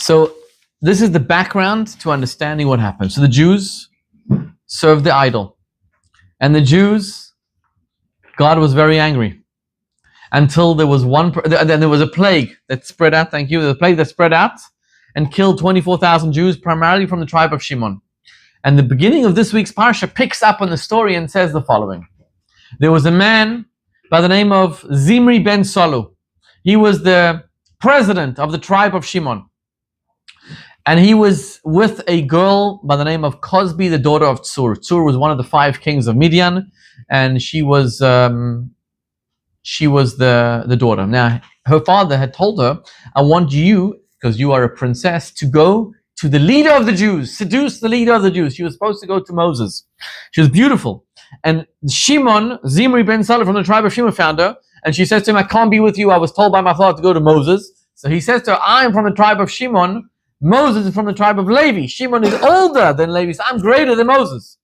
So this is the background to understanding what happened. So the Jews served the idol. And the Jews, God was very angry. Until there was then there was a plague that spread out, thank you, the plague that spread out and killed 24,000 Jews, primarily from the tribe of Shimon. And the beginning of this week's parsha picks up on the story and says the following. There was a man by the name of Zimri ben Solu. He was the president of the tribe of Shimon. And he was with a girl by the name of Cosbi, the daughter of Tzur. Tzur was one of the 5 kings of Midian, and she was the daughter. Now, her father had told her, I want you, because you are a princess, to go to the leader of the Jews, seduce the leader of the Jews. She was supposed to go to Moses. She was beautiful. And Shimon, Zimri ben Solu from the tribe of Shimon, found her, and she says to him, I can't be with you. I was told by my father to go to Moses. So he says to her, I am from the tribe of Shimon. Moses is from the tribe of Levi. Shimon is older than Levi, so I'm greater than Moses.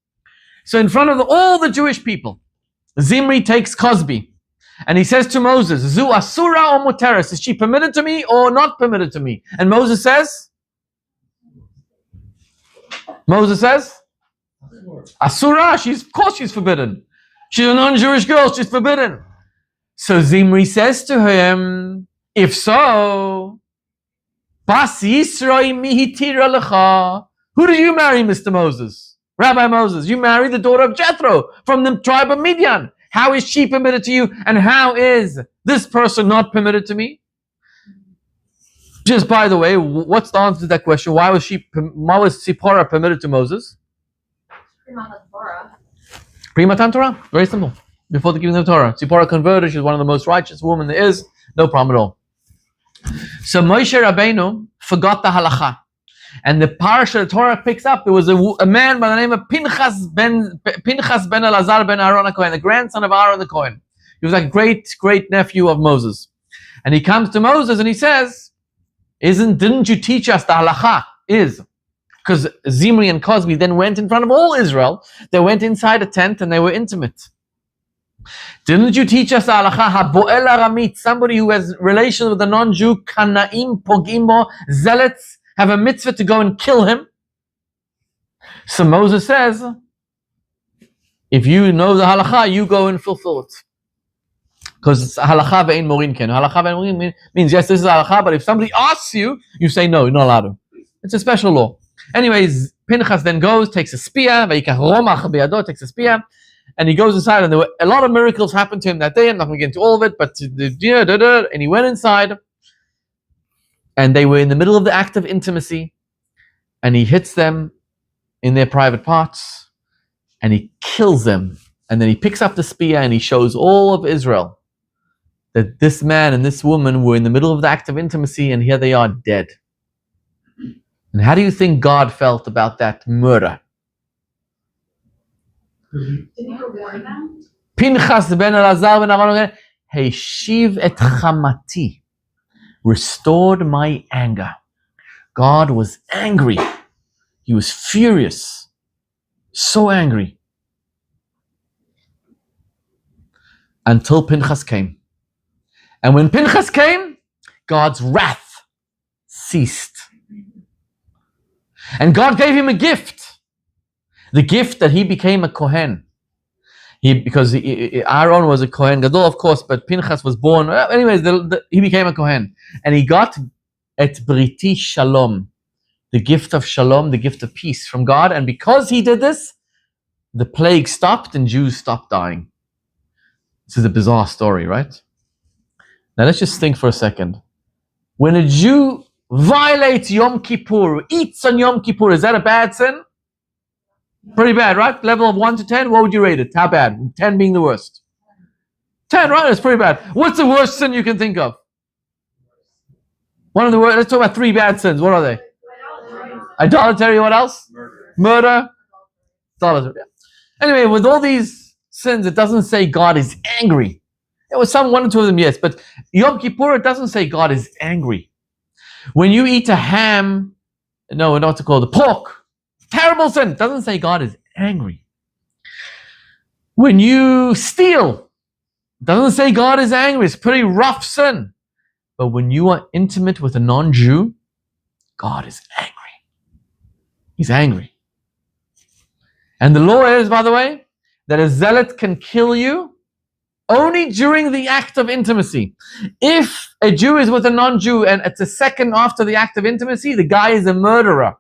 So in front of all the Jewish people, Zimri takes Cosbi, and he says to Moses, Zu asura or muteris? Is she permitted to me or not permitted to me? And Moses says, Asura, of course she's forbidden. She's a non-Jewish girl, she's forbidden. So Zimri says to him, if so, Bas Yisroi mihitira lecha. Who did you marry, Mr. Moses? Rabbi Moses, you married the daughter of Jethro from the tribe of Midian. How is she permitted to you, and how is this person not permitted to me? Just by the way, what's the answer to that question? Why was Zipporah permitted to Moses? Pre-Matan Torah. Very simple. Before the giving of Torah. Zipporah converted. She's one of the most righteous women there is. No problem at all. So Moshe Rabbeinu forgot the halacha. And the parasha the Torah picks up, there was a man by the name of Pinchas ben Elazar ben Aaron HaKohen, the grandson of Aaron the Kohen. He was like great nephew of Moses. And he comes to Moses and he says, didn't you teach us the halacha? Because Zimri and Cosbi then went in front of all Israel. They went inside a tent and they were intimate. Didn't you teach us the halacha? Haboel aramit, somebody who has relations with a non-Jew, kanaim, pogimo, zealots, have a mitzvah to go and kill him. So Moses says, if you know the halacha, you go and fulfill it. Because it's halacha ve'ein morin ken. Halacha ve'ein morin means, yes, this is halacha, but if somebody asks you, you say no, you're not allowed to. It's a special law. Anyways, Pinchas then goes, takes a spear, ve'ikach romach beyado, takes a spear, and he goes inside, and there were a lot of miracles happened to him that day. I'm not going to get into all of it, but and he went inside, and they were in the middle of the act of intimacy, and he hits them in their private parts, and he kills them, and then he picks up the spear and he shows all of Israel that this man and this woman were in the middle of the act of intimacy, and here they are dead. And how do you think God felt about that murder? Did he reward them? Pinchas ben Elazar ben Aaron, Heshiv et chamati, restored my anger. God was angry. He was furious. So angry. Until Pinchas came. And when Pinchas came, God's wrath ceased. And God gave him a gift. The gift that he became a Kohen. Because Aaron was a Kohen Gadol, of course, but Pinchas was born. Anyways, he became a Kohen. And he got et briti shalom, the gift of shalom, the gift of peace from God. And because he did this, the plague stopped and Jews stopped dying. This is a bizarre story, right? Now let's just think for a second. When a Jew violates Yom Kippur, eats on Yom Kippur, is that a bad sin? Pretty bad, right? Level of 1 to 10, what would you rate it? How bad? 10 being the worst. 10, right? That's pretty bad. What's the worst sin you can think of? One of the worst. Let's talk about 3 bad sins. What are they? Adultery, what else? Murder. Idolatry. Anyway, with all these sins, it doesn't say God is angry. There was one or two of them, yes, but Yom Kippur, it doesn't say God is angry. When you eat a ham, no, not to call it pork, terrible sin. It doesn't say God is angry. When you steal, it doesn't say God is angry. It's a pretty rough sin. But when you are intimate with a non-Jew, God is angry. He's angry. And the law is, by the way, that a zealot can kill you only during the act of intimacy. If a Jew is with a non-Jew and it's a second after the act of intimacy, the guy is a murderer.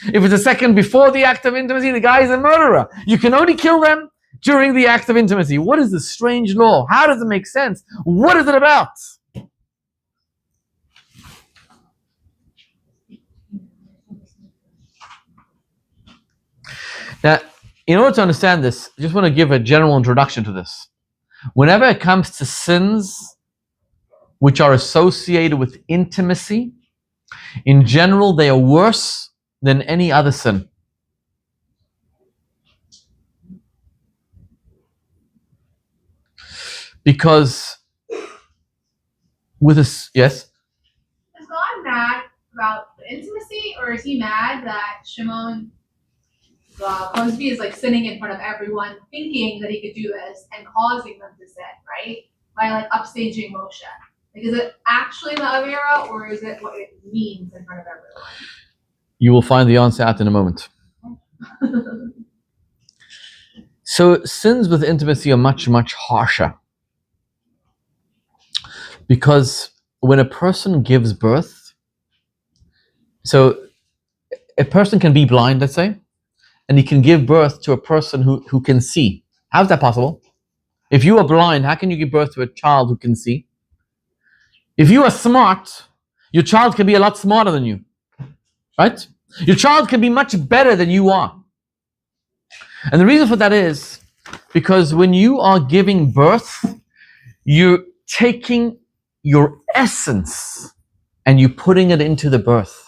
If it's a second before the act of intimacy, the guy is a murderer. You can only kill them during the act of intimacy. What is this strange law? How does it make sense? What is it about? Now, in order to understand this, I just want to give a general introduction to this. Whenever it comes to sins which are associated with intimacy, in general, they are worse than any other sin. Because with a, yes? Is God mad about the intimacy, or is he mad that Shimon Cosby is like sinning in front of everyone, thinking that he could do this and causing them to sin, right? By like upstaging Moshe. Like, is it actually the Avera, or is it what it means in front of everyone? You will find the answer out in a moment. So sins with intimacy are much, much harsher. Because when a person gives birth, so a person can be blind, let's say, and he can give birth to a person who can see. How is that possible? If you are blind, how can you give birth to a child who can see? If you are smart, your child can be a lot smarter than you. Right? Your child can be much better than you are. And the reason for that is because when you are giving birth, you're taking your essence and you're putting it into the birth.